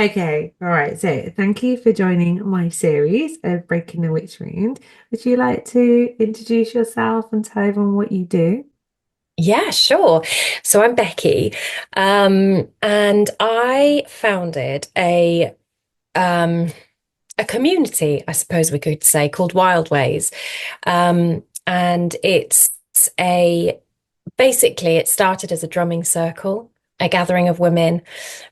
Okay, all right. So thank you for joining my series of Breaking the Witch Wound. Would you like to introduce yourself and tell everyone what you do? Yeah, sure. So I'm Becky, and I founded um, a community, I suppose we could say, called Wild Ways, and it's a basically it started as a drumming circle, a gathering of women.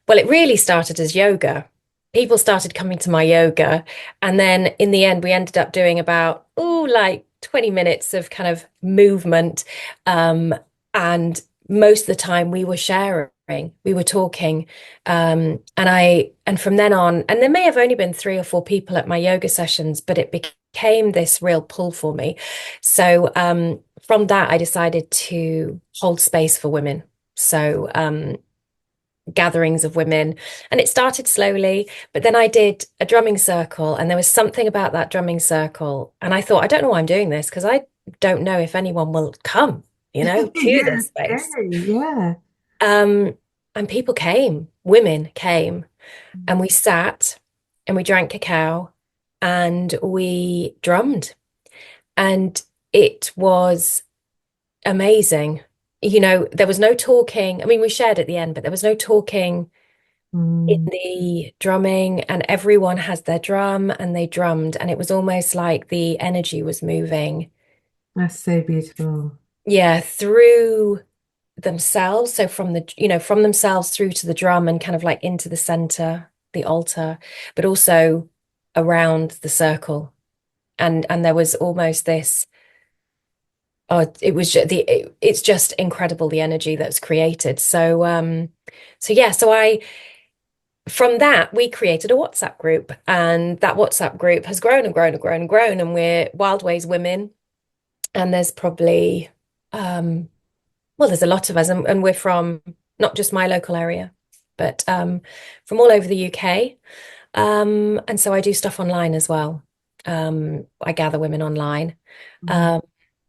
Well, it really started as yoga. People started coming to my yoga, and then in the end, we ended up doing about like 20 minutes of kind of movement, um, and most of the time we were sharing, we were talking, and from then on, and there may have only been three or four people at my yoga sessions, but it became this real pull for me. So from that, I decided to hold space for women. So gatherings of women. And it started slowly, but then I did a drumming circle, and there was something about that drumming circle. And I thought, I don't know why I'm doing this because I don't know if anyone will come, to Yeah, this space. scary. Yeah. Um, and people came, women came, and we sat and we drank cacao and we drummed. And it was amazing. There was no talking. I mean, we shared at the end, but there was no talking in Mm, the drumming, and everyone has their drum and they drummed, and it was almost like the energy was moving, that's so beautiful. yeah, through themselves. So from themselves through to the drum and kind of like into the center, the altar, but also around the circle. And there was almost this, oh, it was just it's just incredible, the energy that's created. So yeah, so I from that, we created a WhatsApp group, and that WhatsApp group has grown and grown and grown and grown. And we're Wild Ways Women, and there's probably, well, there's a lot of us, and we're from not just my local area, but from all over the UK. And so I do stuff online as well. I gather women online, Mm, um,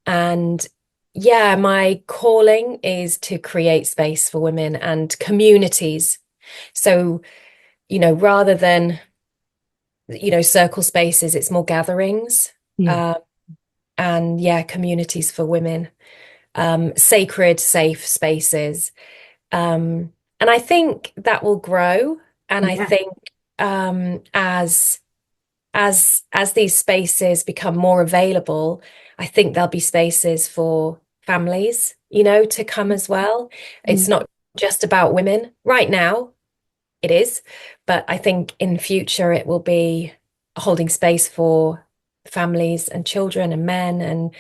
and yeah, my calling is to create space for women and communities. So, rather than circle spaces, it's more gatherings, yeah. uh, and yeah, communities for women, sacred, safe spaces. And I think that will grow. And I Yeah. think as these spaces become more available, I think there'll be spaces for families, to come as well. Yeah. It's not just about women right now. It is, but I think in future it will be holding space for families and children and men, and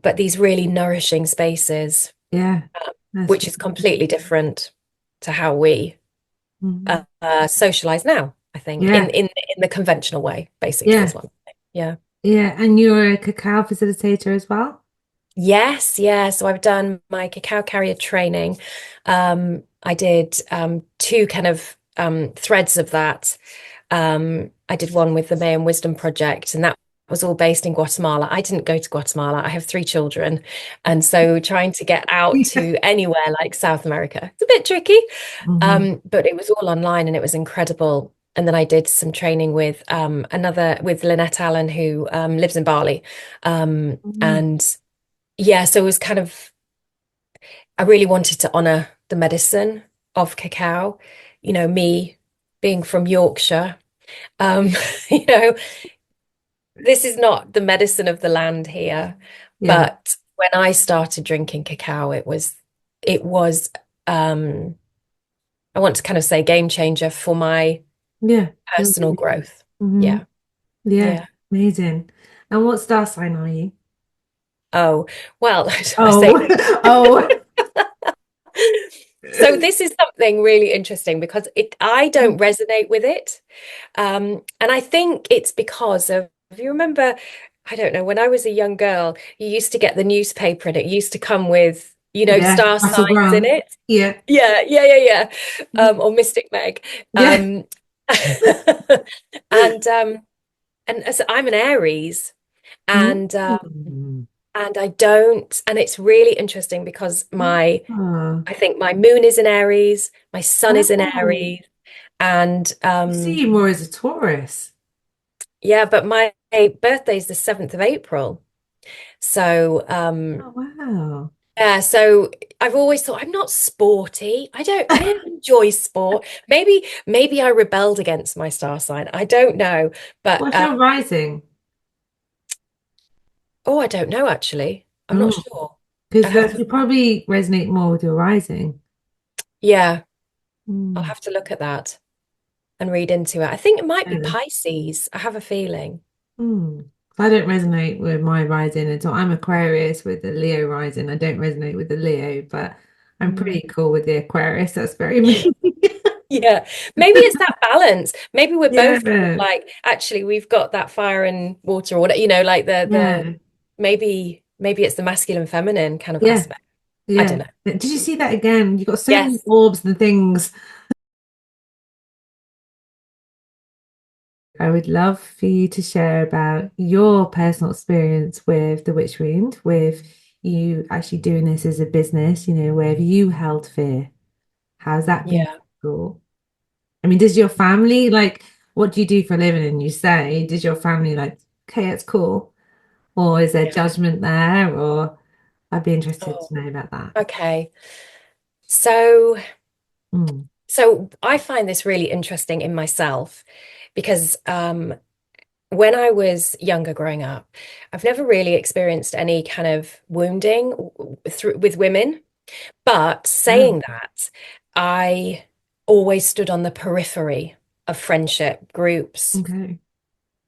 but these really nourishing spaces, Yeah. That's which is completely different to how we mm, socialize now, I think, in yeah. in the conventional way, basically, Yeah. is what I'm saying. Yeah. Yeah. And you're a cacao facilitator as well? Yes, yeah. So I've done my cacao carrier training. I did two kind of threads of that. I did one with the May and Wisdom Project, and that was all based in Guatemala. I didn't go to Guatemala. I have three children. And so trying to get out Yeah. to anywhere like South America, it's a bit tricky. Hmm. But it was all online and it was incredible. And then I did some training with with Lynette Allen, who lives in Bali. And yeah, so it was kind of, I really wanted to honor the medicine of cacao, me being from Yorkshire. Um, you know, this is not the medicine of the land here, Yeah. but when I started drinking cacao, it was um I want to kind of say game changer for my Yeah. personal growth. Hmm. Yeah. Yeah. Yeah. Amazing. And what star sign are you? Oh, well, I say Oh, oh. so this is something really interesting because I don't resonate with it. And I think it's because of, if you remember, I don't know, when I was a young girl, you used to get the newspaper and it used to come with, Yeah. star Russell signs in Brand. it. Yeah. Yeah, yeah, yeah, yeah. Or Mystic Meg. Yeah. Um, and as I'm an Aries, and Mm. and I don't, and it's really interesting because Ah. I think my moon is in Aries, my sun is in Oh. Aries, And I see you more as a Taurus. yeah, but my birthday's the 7th of April. So Oh, wow. yeah, so I've always thought I'm not sporty. I don't enjoy sport. Maybe I rebelled against my star sign. I don't know. But What's your rising? oh, I don't know actually. I'm not Oh, sure. I because have that to should probably resonate more with your rising. yeah, I'll Hmm. have to look at that and read into it. I think it might be Yeah. Pisces. I have a feeling. Hmm. I don't resonate with my rising at all. I'm Aquarius with the Leo rising. I don't resonate with the Leo, but I'm Mm. pretty cool with the Aquarius. That's very me. Yeah, maybe it's that balance. Maybe we're both kind of Yeah. like, actually, we've got that fire and water or whatever, like the Yeah. maybe it's the masculine feminine kind of Yeah. aspect. I don't Yeah. know. Did you see that again? You got so many Yes. orbs and things. I would love for you to share about your personal experience with the witch wound, with you actually doing this as a business, where have you held fear? How's that been Yeah. difficult? I mean, does your family like what do you do for a living? And you say, does your family like, okay, it's cool? Or is there Yeah. judgment there? Or I'd be interested Oh, to know about that. okay. So Mm. so I find this really interesting in myself because when I was younger growing up, I've never really experienced any kind of wounding through with women. But Oh, saying that, I always stood on the periphery of friendship groups. okay.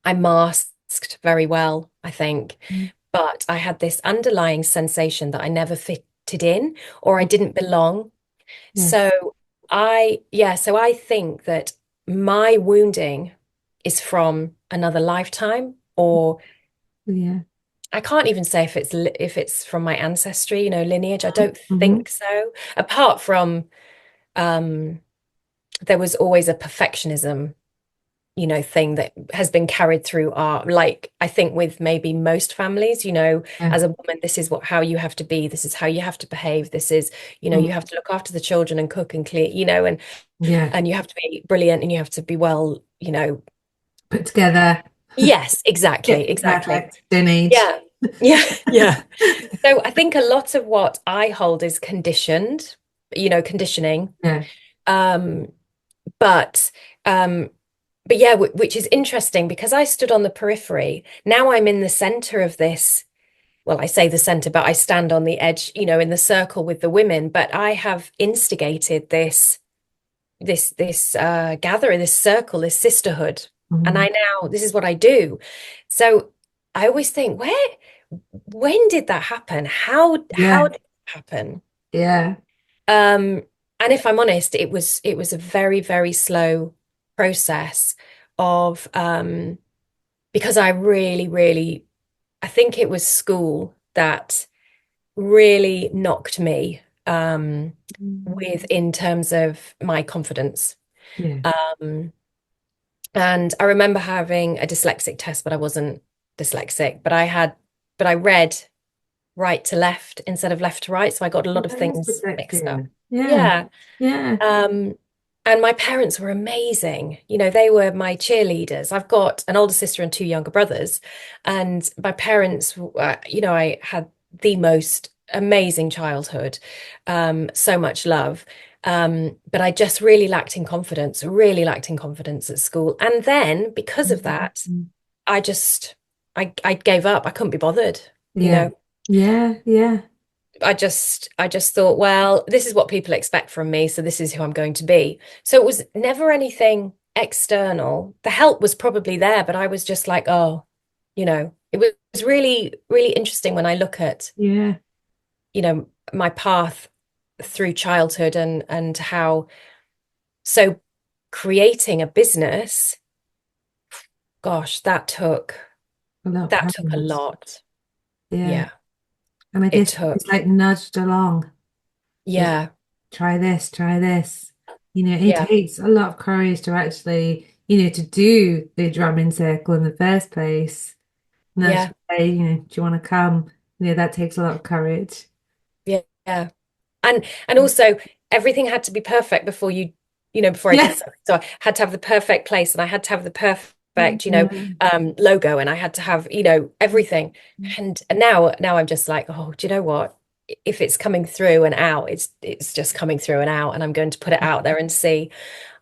I masked very well, I think, Mm. but I had this underlying sensation that I never fitted in or I didn't belong. Yes. So I think that my wounding is from another lifetime, or Yeah. I can't even say if it's from my ancestry, lineage. I don't Hmm. think so. Apart from um, there was always a perfectionism, thing that has been carried through like I think with maybe most families, Yeah. as a woman, this is how you have to be, this is how you have to behave, this is, you Mm. have to look after the children and cook and clean, Yeah. and you have to be brilliant and you have to be well, Put together. yes, Yeah. exactly, exactly. Perfect. Don't age. Yeah. Yeah, yeah. So I think a lot of what I hold is conditioned, conditioning. Yeah. Um, but um, but yeah, which is interesting because I stood on the periphery. Now I'm in the center of this. Well, I say the center, but I stand on the edge, in the circle with the women. But I have instigated this gathering, this circle, this sisterhood. And Mhm. this is what I do. So I always think, when did that happen? How Yeah. did it happen? Yeah. Um, and if I'm honest, it was a very, very slow process of because I really, really I think it was school that really knocked me Mm. with in terms of my confidence. Yeah. Um, and I remember having a dyslexic test, but I wasn't dyslexic, but I read right to left instead of left to right. So I got a lot of That is things mixed up. dyslexia. Yeah. Yeah. Yeah. Um, and my parents were amazing. They were my cheerleaders. I've got an older sister and two younger brothers. And my parents, I had the most amazing childhood, so much love. But I just really lacked in confidence at school. And then because of that, Mhm. I just, I gave up. I couldn't be bothered, you Yeah. know. Yeah. Yeah. I just thought, well, this is what people expect from me, so this is who I'm going to be. So it was never anything external. The help was probably there, but I was just like, oh, it was really, really interesting when I look at, Yeah. my path through childhood and how so creating a business, gosh, A lot of that took a courage. lot. Yeah. Yeah, And I it guess it's took. like nudged along. It's Yeah, try this, try this. It yeah, takes a lot of courage to actually, to do the drumming circle in the first place. And yeah, actually say, do you want to come? That takes a lot of courage. yeah, yeah. And also everything had to be perfect before you before I did Yeah. something. So I had to have the perfect place and I had to have the perfect, Yeah. logo, and I had to have, everything. And now I'm just like, oh, do you know what? If it's coming through and out, it's just coming through and out, and I'm going to put it out there and see.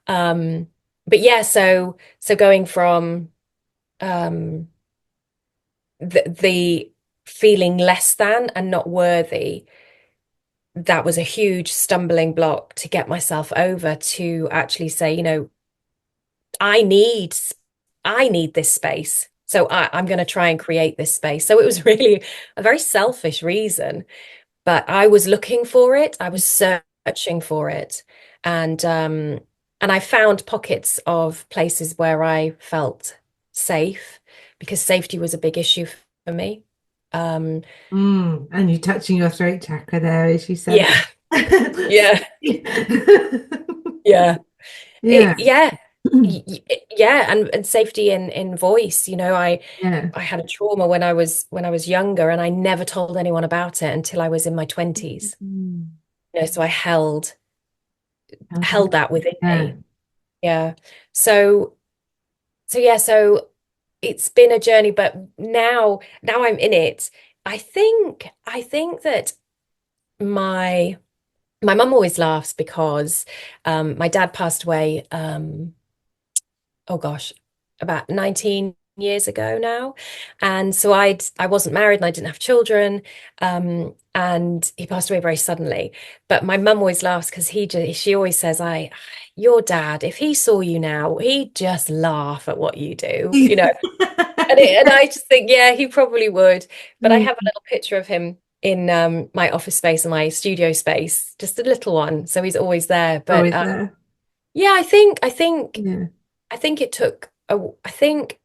Um, but yeah, so going from um the feeling less than and not worthy, that was a huge stumbling block to get myself over, to actually say, I need I need this space. So I'm going to try and create this space. So it was really a very selfish reason, but I was looking for it. I was searching for it. And I found pockets of places where I felt safe, because safety was a big issue for me. Um, And you touching your throat chakra there, as you said. yeah, yeah, yeah. Yeah. Yeah, yeah, and safety in voice. Yeah. I had a trauma when I was younger, and I never told anyone about it until I was in my 20s. Mm. So I Held held on. that within Yeah. me. Yeah. So yeah, so it's been a journey, but now I'm in it. I think that my my mum always laughs because my dad passed away, oh gosh, about 19 years ago now. And so I wasn't married and I didn't have children. And he passed away very suddenly. But my mum always laughs because she always says, your dad, if he saw you now, he'd just laugh at what you do, and I just think, yeah, he probably would. But I Mm. have a little picture of him in my office space and my studio space, just a little one. So he's always there. But Always there. yeah, Yeah. I think it took I think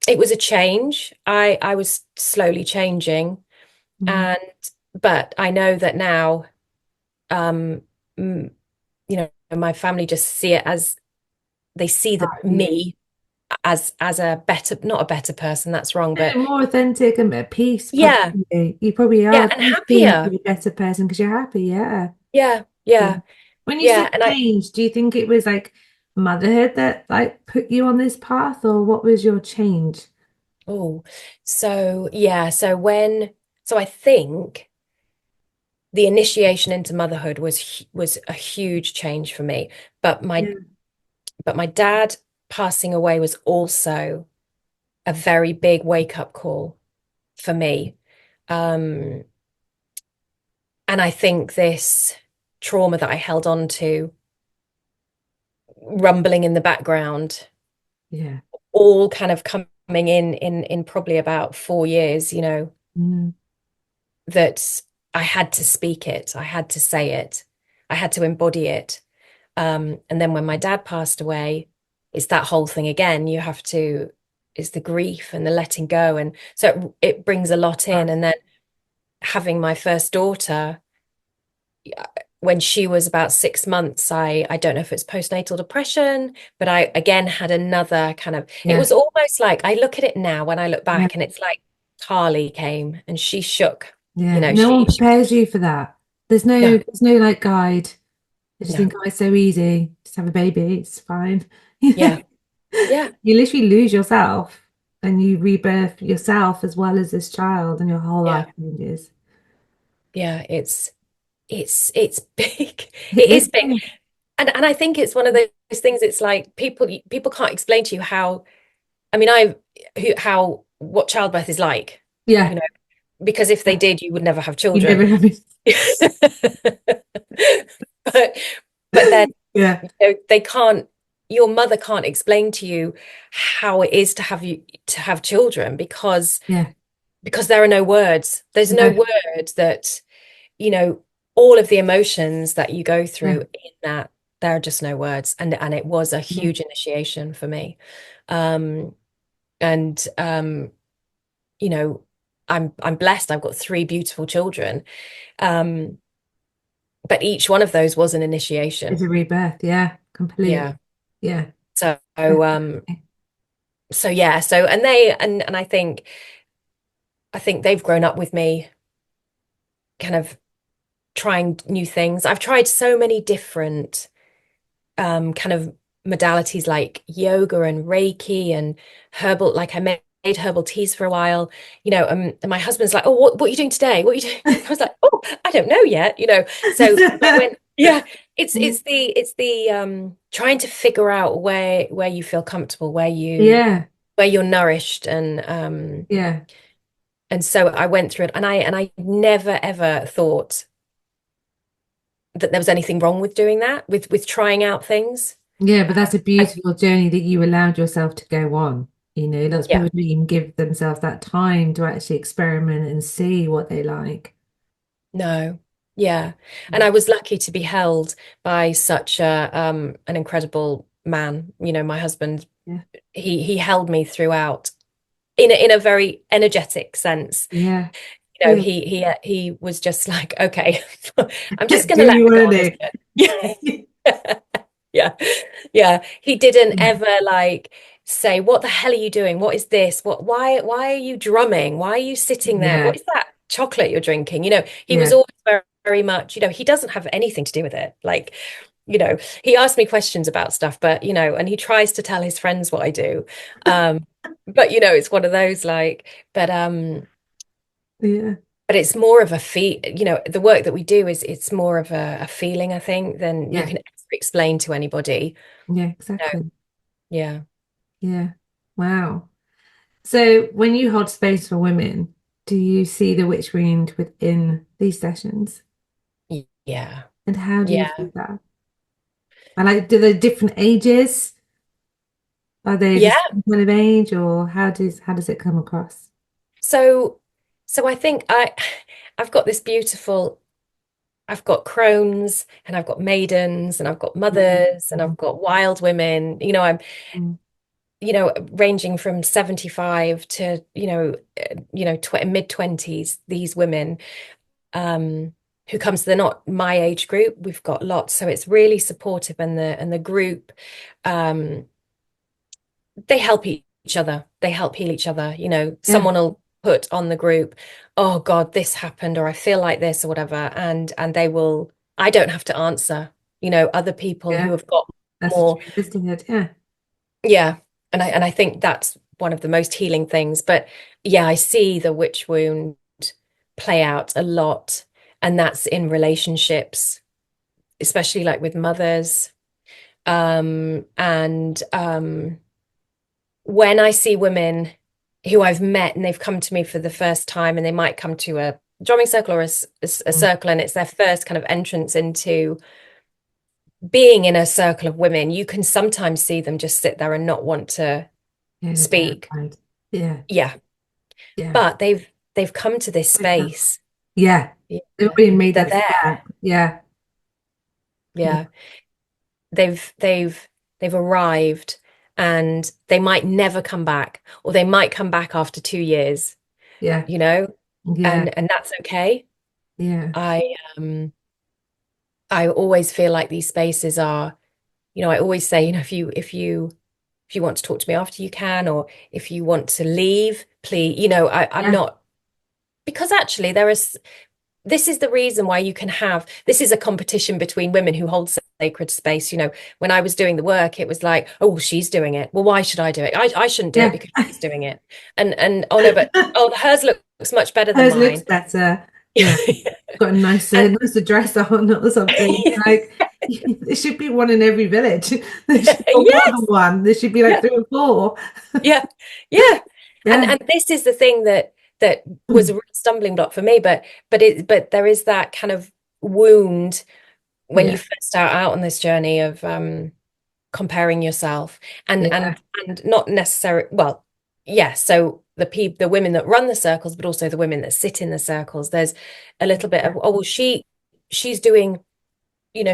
it was a change. I was slowly changing, Mm. and but I know that now, um, mm, my family just see it as, they see the Part of you. me as a better, not a better person, that's wrong, but No, more authentic and at peace, yeah, probably. You probably yeah, are. and You seem to happier. be a better person because you're happy. Yeah. Yeah, Yeah. yeah, When you yeah, say and I change, do you think it was like motherhood that like put you on this path, or what was your change? oh, so yeah, so I think the initiation into motherhood was a huge change for me. But Yeah. my dad passing away was also a very big wake up call for me. Um, and I think this trauma that I held on to, rumbling in the background, Yeah. all kind of coming in probably about 4 years, Mm. that I had to speak it, I had to say it, I had to embody it. And then when my dad passed away, it's that whole thing again. It's the grief and the letting go. And so it brings a lot in. Right. And then having my first daughter, when she was about 6 months, I don't know if it's postnatal depression, but I again had another kind of, it Yeah. was almost like, I look at it now when I look Yeah. back, and it's like Carly came and she shook, Yeah. No one she prepares you for that. no, There's no like guide. I just think, no, oh, it's so easy. Just have a baby, it's fine. You know, yeah, yeah, you literally lose yourself and you rebirth yourself as well as this child, and your whole yeah, life changes. yeah. It's big. It It is is big. big. And I think it's one of those things, it's like people can't explain to you how, I mean, how what childbirth is like, Yeah. you know, because if they Yeah. did, you would never have You children. never have it. But then, Yeah. they can't, your mother can't explain to you how it is to have children, Yeah. because there are no words. There's no No. word that, you know, all of the emotions that you go Yeah. through in that, there are just no words. And it was a Yeah. huge initiation for me. Um, and you know, I'm blessed. I've got three beautiful children. Um, but each one of those was an It's initiation. a rebirth. Yeah. Completely. Yeah. Yeah. So Definitely. so yeah, so and I think they've grown up with me, kind of trying new things. I've tried so many different kind of modalities like yoga and Reiki and herbal. Like I made herbal teas for a while, and my husband's like, "Oh, what are you doing today? What are you doing?" I was like, "Oh, I don't know yet." So I went, yeah, it's the trying to figure out where you feel comfortable, Yeah, where you're nourished, yeah, and so I went through it, and I never ever thought that there was anything wrong with doing that, with trying out things. yeah. But that's a I, beautiful journey that you allowed yourself to go on. Lots of yeah. people don't even give themselves that time to actually experiment and see what they like. No. Yeah. And I was lucky to be held by such a an incredible man. My husband, Yeah, he held me throughout in a very energetic sense. yeah, yeah. He was just like, okay, I'm just Do gonna let you her go want on this to journey. do? Yeah. Yeah. Yeah. He didn't Yeah, ever like say, "What the hell are you doing? What is this? Why are you drumming? Why are you sitting there? yeah, What is that chocolate you're drinking?" He was yeah. always very, very much, he doesn't have anything to do with it. Like, he asked me questions about stuff, but and he tries to tell his friends what I do. But it's one of those like, Yeah, but it's more of a the work that we do is it's more of a feeling, I think, than you yeah, can ever explain to anybody. yeah, No. exactly. Yeah. Yeah. Wow. So when you hold space for women, do you see the witch wound within these sessions? Yeah. And how do you Yeah. do that? And like, do they different ages? Are they the Yeah. same kind of age, or how does it come across? So so I think I've got this beautiful I've got crones and I've got maidens and I've got Mhm. mothers and I've Mhm. got wild women. I'm Mhm. ranging from 75 to tw mid 20s, these women who comes, they're not my age group. We've got lots, so it's really supportive, and the group um they help each other. They help heal each other. Yeah, Someone will put on the group, "Oh God, this happened," or "I feel like this," or whatever, and they will. I don't have to answer. Other people who yeah. have got That's the more. truth, isn't it? Yeah, Yeah, and I think that's one of the most healing things. But yeah, I see the witch wound play out a lot, and that's in relationships, especially like with mothers. And when I see women who I've met and they've come to me for the first time, and they might come to a drumming circle or a Mm. circle, and it's their first kind of entrance into being in a circle of women, you can sometimes see them just sit there and not want to Yeah, they're speak. terrified. Yeah, Yeah, yeah. but they've come to this Wake up. space. Yeah, Yeah, they've already made they're that there. step. Yeah, yeah, Yeah, they've arrived, and they might never come back, or they might come back after 2 years, yeah, you know, yeah, and that's okay. yeah, I always feel like these spaces are, I always say, if you want to talk to me after, you can, or if you want to leave, please, I'm yeah. not, because actually this is the reason why you can have, this is a competition between women who hold sacred space. When I was doing the work, it was like, "Oh, she's doing it. Well, why should I do it? I shouldn't do it Yeah. because she's doing it." And oh no, but oh, hers looks much better than Hers looks mine. better. Yeah. Got a And nicer dress on or something. Like there should be one in every village. There should be more than yes, one. There should be like yeah, three or four. yeah, yeah. And Yeah. and this is the thing that was a real stumbling block for me, but there is that kind of wound when you Yeah. first start out on this journey of comparing yourself, and Yeah. and and not necessarily, well, yeah, so the women that run the circles, but also the women that sit in the circles, there's a little bit Yeah. of, "Oh, well, she's doing,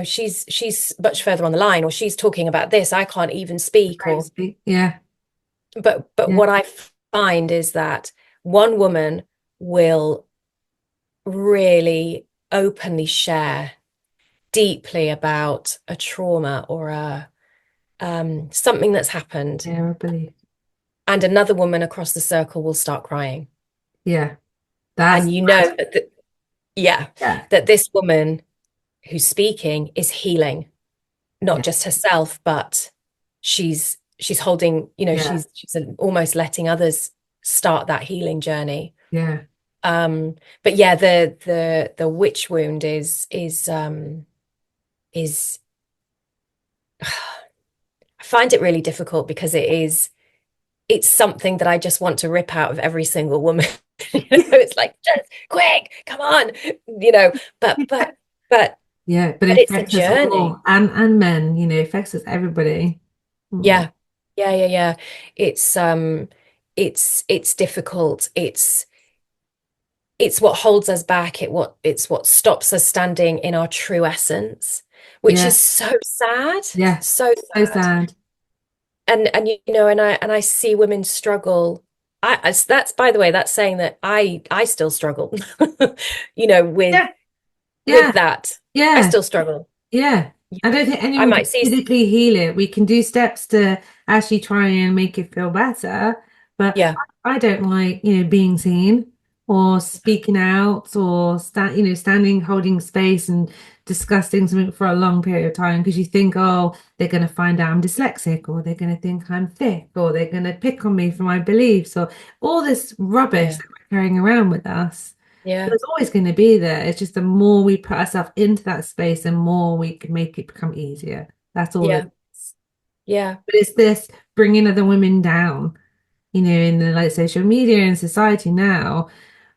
she's much further on the line, or she's talking about this, I can't even speak," or Crazy. Yeah. but Yeah. what I find is that one woman will really openly share deeply about a trauma or a something that's happened, Yeah, I believe. and another woman across the circle will start crying. Yeah. That's And you know mad. yeah, Yeah. that this woman who's speaking is healing. not Yeah. just herself, but she's holding, Yeah. she's almost letting others start that healing journey. Yeah. Um, but yeah, the witch wound is I find it really difficult because it's something that I just want to rip out of every single woman. It's like, just quick, come on, you know, but but but Yeah, but but it it's a affects us journey. all, and men, it affects us everybody. Mm. Yeah. Yeah. It's difficult. It's what holds us back. It's what stops us standing in our true essence, which Yeah, is so sad. yeah, So so sad. sad. And and I see women struggle. That's, by the way, that's saying that I still struggle, with Yeah, yeah, that. I yeah. still struggle. Yeah, I don't think I anyone can might see, physically heal it. We can do steps to actually try and make it feel better, but yeah, I don't like, being seen or speaking out or standing, holding space and discussing something for a long period of time because you think, oh, they're going to find out I'm dyslexic or they're going to think I'm thick or they're going to pick on me for my beliefs or all this rubbish yeah, that we're carrying around with us. yeah, It's always going to be there. It's just the more we put ourselves into that space, the more we can make it become easier. That's all yeah, it is. yeah, But it's this bringing other women down, in the like social media and society now.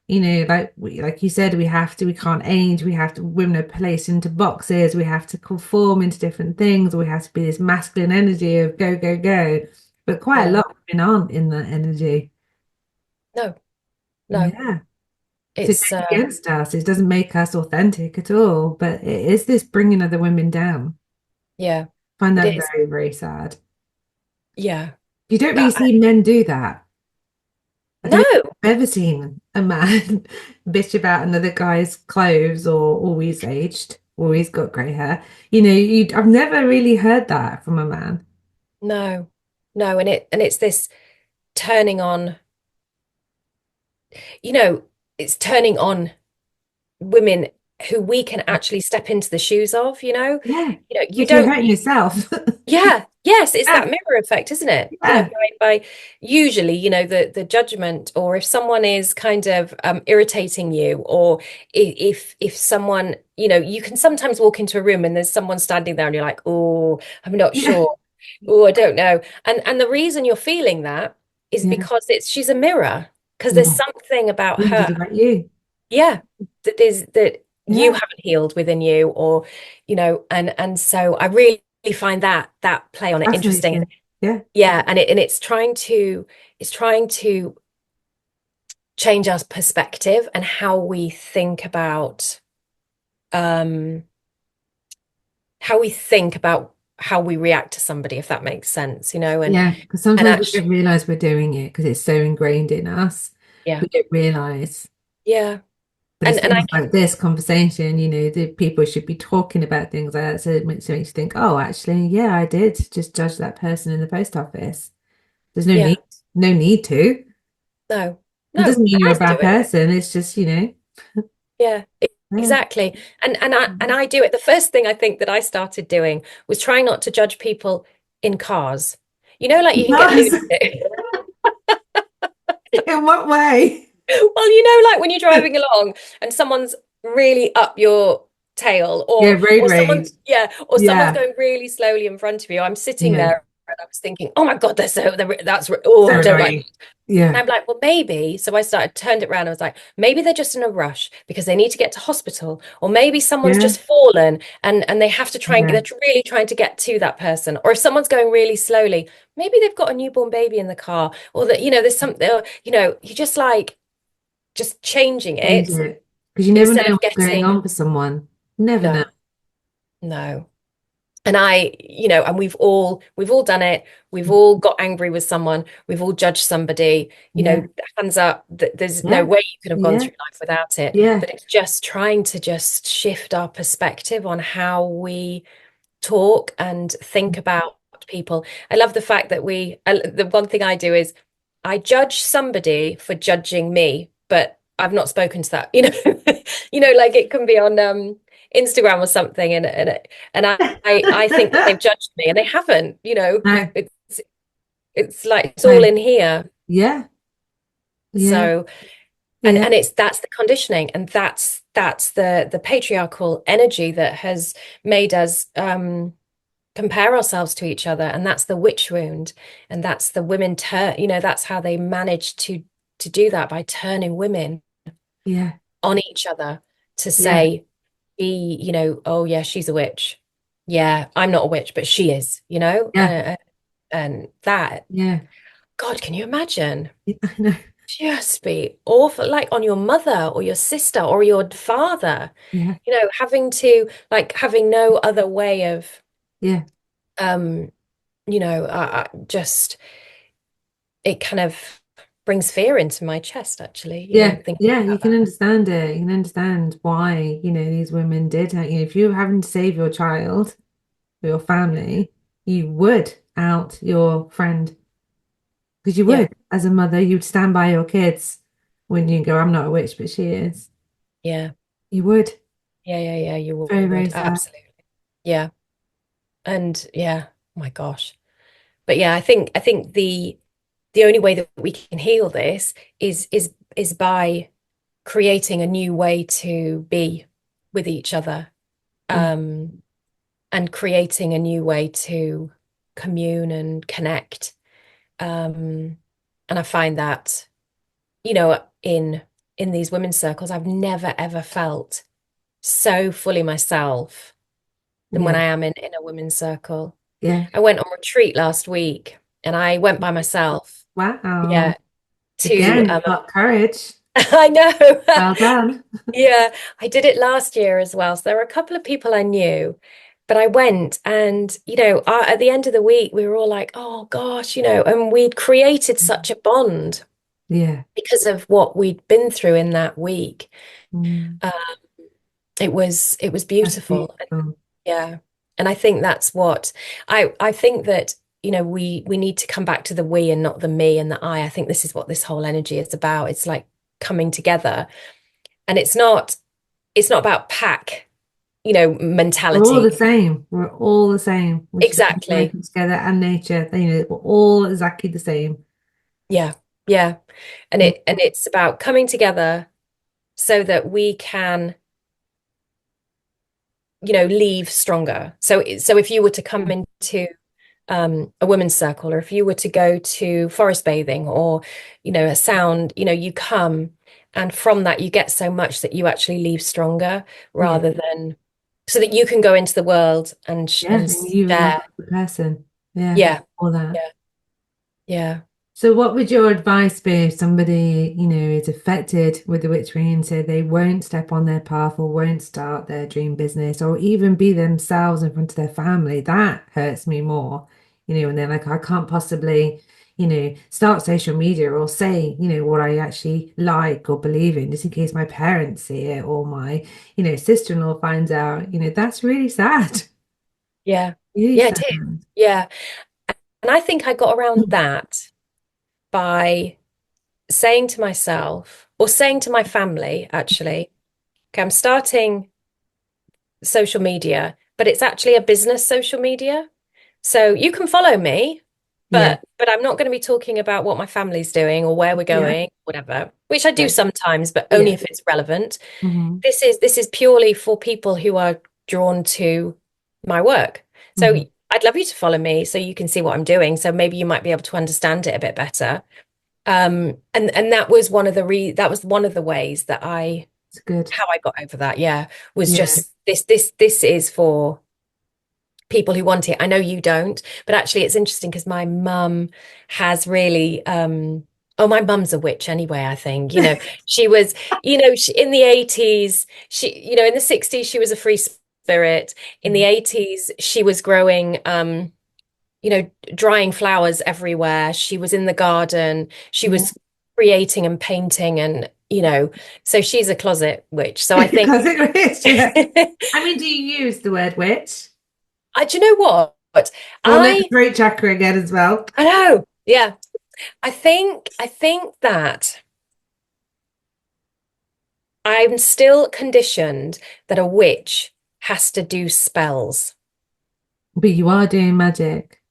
Like you said, we can't age. We have to, women are placed into boxes. We have to conform into different things. We have to be this masculine energy of go, go, go. But quite a yeah. lot of women aren't in that energy. No, no. Yeah. So it It's goes against us. It doesn't make us authentic at all, but it is this bringing other women down. yeah, I find it that is. very, very sad. Yeah. You don't really Uh, see men do that. I no, don't think I've ever seen a man bitch about another guy's clothes or always aged, always got grey hair. I've never really heard that from a man. no, no. And it's this turning on, you know, it's turning on women who we can actually step into the shoes of, Yeah, you if you're don't, hurting yourself. yeah, yes, it's that Yeah, mirror effect, isn't it? yeah, By usually, the judgment, or if someone is kind of irritating you, or if someone, you can sometimes walk into a room and there's someone standing there and you're like, oh, I'm not yeah, sure. Oh, I don't know. And the reason you're feeling that is yeah, because she's a mirror, because there's yeah. something about her, Images about you. yeah, that you Yeah, haven't healed within you, or and so I really find that play on it interesting. fascinating. Yeah, Yeah, and it's trying to change our perspective and um how we think about how we react to somebody, if that makes sense, yeah. Because and sometimes we actually, don't realize we're doing it because it's so ingrained in us. yeah, We don't realize. yeah, But it's and I things like this conversation, the people should be talking about things like that. So it makes you think, oh, actually, yeah, I did just judge that person in the post office. There's yeah, no need to. no, It no, doesn't mean I you're a do bad it. person. It's just, Yeah, yeah. exactly. And I do it. The first thing I think that I started doing was trying not to judge people in cars. Like you can get Nice. lunatic. In what way? Well, like when you're driving along and someone's really up your tail, Yeah, or road or rage. someone's Yeah, going really slowly in front of you. I'm sitting yeah. there and I was thinking, oh my God, oh, So I don't like. annoying. And Yeah, I'm like, well, maybe. So turned it around. I was like, maybe they're just in a rush because they need to get to hospital, or maybe someone's yeah, just fallen and they have to yeah. they're really trying to get to that person. Or if someone's going really slowly, maybe they've got a newborn baby in the car, or that, there's something, you just like just changing Change it it. Because you never instead know of what's going getting, on for someone. Never know. no, no. And we've all done it. We've all got angry with someone. We've all judged somebody, Yeah, hands up. There's no yeah, way you could have gone yeah, through life without it. yeah. But it's just trying to just shift our perspective on how we talk and think about people. I love the fact that the one thing I do is I judge somebody for judging me, but I've not spoken to that, like it can be on Instagram or something, and I think that they've judged me, and they haven't. No, It's like it's all no. in here. Yeah, yeah, So yeah, and it's that's the conditioning, and that's the patriarchal energy that has made us compare ourselves to each other, and that's the witch wound, and that's the women that's how they manage to do that, by turning women yeah, on each other to yeah, say, oh yeah, she's a witch. Yeah, I'm not a witch, but she is, yeah, and that, yeah. God, can you imagine? I know. Just be awful, like on your mother or your sister or your father, Yeah, having no other way of, yeah, um, just it kind of brings fear into my chest, actually, yeah, thinking yeah. You about can that. understand it. You can understand why, these women did. If you were having to save your child or your family, you would out your friend. Because you Yeah, would, as a mother, you'd stand by your kids when you go, I'm not a witch, but she is. yeah, You would. yeah, you Very, very would, sad. absolutely. Yeah. And yeah, oh my gosh. But yeah, I think the only way that we can heal this is by creating a new way to be with each other, Yeah, um, and creating a new way to commune and connect. And I find that, in these women's circles, I've never ever felt so fully myself than when yeah, I am in a women's circle. yeah. I went on retreat last week, and I went by myself. Wow. Yeah, to Again, you've got courage. I know. Well done. Yeah, I did it last year as well. So there were a couple of people I knew, but I went, and at the end of the week we were all like, "Oh gosh," and we'd created such a bond Yeah. because of what we'd been through in that week. Mm, Uh, it was that's beautiful. beautiful. Yeah. And I think that's what I think that, we need to come back to the we and not the me and the I. I think this is what this whole energy is about. It's like coming together. And it's not about pack, We're all the mentality. same. We're all the same. We should be Exactly. working together and nature. We're all exactly the same. Yeah. Yeah. And Yeah. it's about coming together so that we can, leave stronger. So if you were to come into a women's circle, or if you were to go to forest bathing, or a sound, you come, and from that you get so much that you actually leave stronger, Yeah. rather than so that you can go into the world and Yeah. And you as a share. better person. Yeah. Yeah, All that. yeah, yeah, So what would your advice be if somebody, is affected with the witch ring and say they won't step on their path or won't start their dream business or even be themselves in front of their family? That hurts me more, when they're like, I can't possibly, start social media or say, what I actually like or believe in, just in case my parents see it or my, sister-in-law finds out, that's really sad. yeah, Really yeah, it sad. is. Yeah. And I think I got around that by saying to myself, or saying to my family, actually, okay, I'm starting social media, but it's actually a business social media. So you can follow me, Yeah. but I'm not going to be talking about what my family's doing or where we're Yeah. going, whatever, which I do Yeah. sometimes, but only Yeah. if it's relevant. Hmm. This is purely for people who are drawn to my work. So Hmm. I'd love you to follow me so you can see what I'm doing. So maybe you might be able to understand it a bit better. And that was one of the ways that It's good. how I got over that. Yeah, was Yeah. just this is for people who want it. I know you don't, but actually it's interesting because my mum has really oh, my mum's a witch anyway, I think. She was, in the 80s, in the 60s she was a free spirit. In the 80s she was growing drying flowers everywhere. She was in the garden. She Yeah. was creating and painting, and so she's a closet witch. So I think Cosmic witch, yeah. I mean, do you use the word witch? do you know what? Going at the I throat chakra again as well. I know. Yeah. I think that I'm still conditioned that a witch has to do spells. But you are doing magic.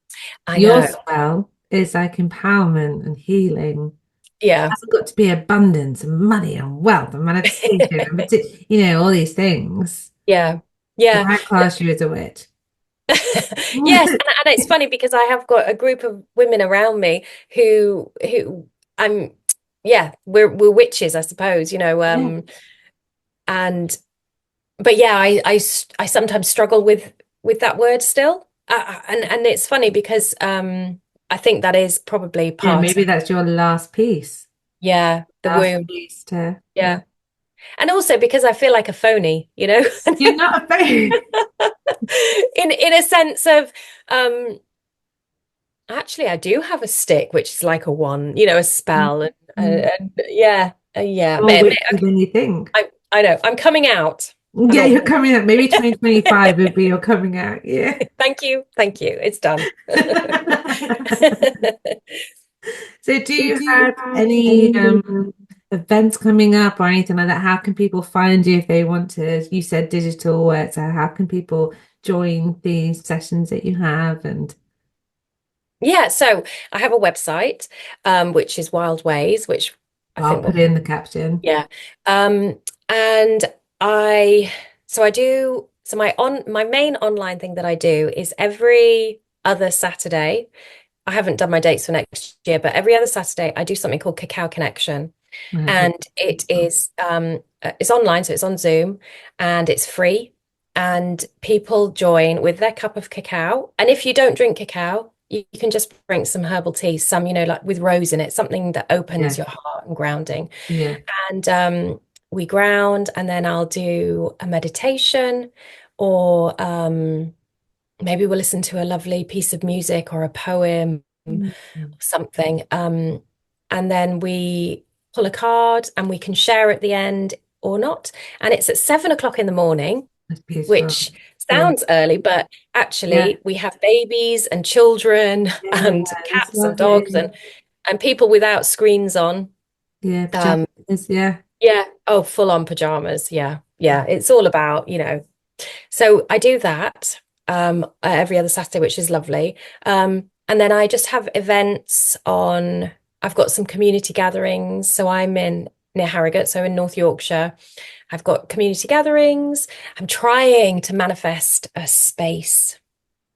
I Your know. spell is like empowerment and healing. Yeah. Hasn't got to be abundance and money and wealth and manifestation and all these things. Yeah. But Yeah. I class you as a witch. Yes, and it's funny because I have got a group of women around me who I'm yeah, we're witches, I suppose, Yeah. and but yeah, I sometimes struggle with that word still. And it's funny because I think that is probably Yeah, part maybe of that's your last piece. yeah, the Last womb. piece to, yeah. Yeah. And also because I feel like a phony, You're not a fairy. in a sense of actually, I do have a stick, which is like a wand, a spell, Mm. and yeah, yeah. More witchy than you think. I know. I'm coming out. I'm Yeah, not. you're coming out. Maybe 2025 would be your coming out. Yeah. Thank you. It's done. So do you have any events coming up or anything like that? How can people find you if they want to? You said digital work, so how can people join these sessions that you have? And Yeah, so I have a website, which is Wild Ways, which I I'll think put will it in the caption. yeah. And I so I do so my main online thing that I do is every other Saturday. I haven't done my dates for next year, but every other Saturday I do something called Cacao Connection. I've heard And it is it's online, so it's on Zoom and it's free. And people join with their cup of cacao. And if you don't drink cacao, you can just drink some herbal tea, some, like with rose in it, something that opens Yeah, your heart and grounding. yeah. And we ground, and then I'll do a meditation, or maybe we'll listen to a lovely piece of music or a poem Mm. something. And then we pull a card and we can share at the end or not. And it's at 7 o'clock in the morning, That's beautiful. which Yeah, sounds early, but yeah, actually we have babies and children yeah. and It's cats and dogs lovely. and people without screens on. Yeah, Um, pajamas. Yeah. yeah, oh, full on pajamas. Yeah, yeah. It's all about, so I do that every other Saturday, which is lovely. And then I just have events on, I've got some community gatherings. So I'm in near Harrogate, so in North Yorkshire. I've got community gatherings. I'm trying to manifest a space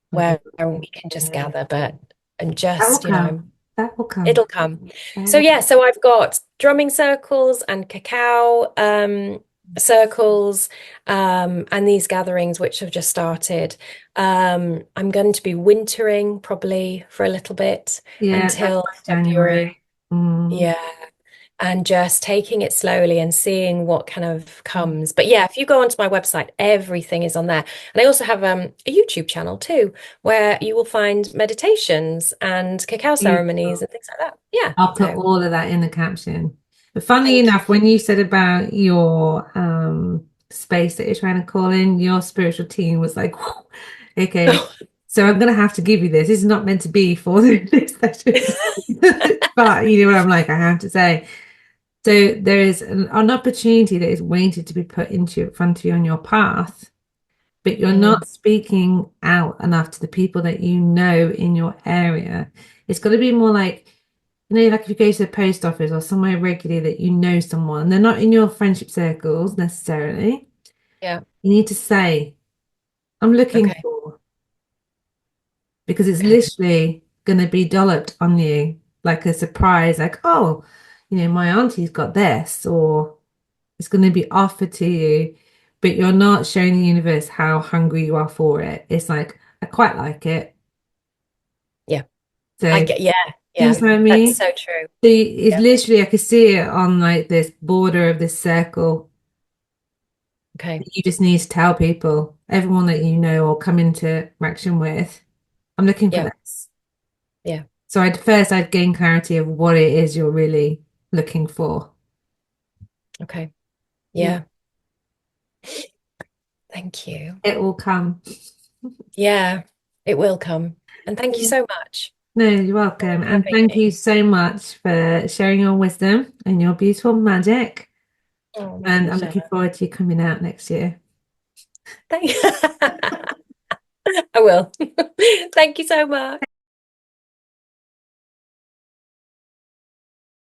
where we can just Yeah. gather, but and That will just, come. That will come. it'll come. That So will yeah, come. so I've got drumming circles and cacao circles and these gatherings which have just started. I'm going to be wintering probably for a little bit Yeah, that's until my February. January. Mm. Yeah. And just taking it slowly and seeing what kind of comes. But yeah, if you go onto my website, everything is on there. And I also have a YouTube channel too, where you will find meditations and cacao ceremonies Beautiful. and things like that. Yeah. I'll put So all of that in the caption. But funnily thank enough, when you said about your space that you're trying to call in, your spiritual team was like, "Whew, okay, you. so I'm gonna have to give you this. This is not meant to be for this session." But you know what I'm like, I have to say. So there is an opportunity that is waiting to be put into in front of you on your path, but you're Mm, not speaking out enough to the people that you know in your area. It's got to be more like, like if you go to the post office or somewhere regularly that you know someone, they're not in your friendship circles necessarily. yeah. You need to say, I'm looking Okay. for, because it's Okay. literally going to be dolloped on you like a surprise, like, oh, my auntie's got this, or it's going to be offered to you, but you're not showing the universe how hungry you are for it. It's like, I quite like it. Yeah. I So, get, yeah. do you Yeah. understand what I That's mean? so true. So it's Yeah. literally, I could see it on like this border of this circle. Okay. You just need to tell people, everyone that you know or come into interaction with, I'm looking for Yeah. this. Yeah. So I'd gain clarity of what it is you're really looking for. Okay. Yeah, Yeah. Thank you. it will come. Yeah. It will come. And thank you Yeah. so much No, you're for welcome. And having thank you me. so much for sharing your wisdom and your beautiful magic. Oh, my And I'm pleasure. looking forward to you coming out next year. Thank I will. Thank you so much.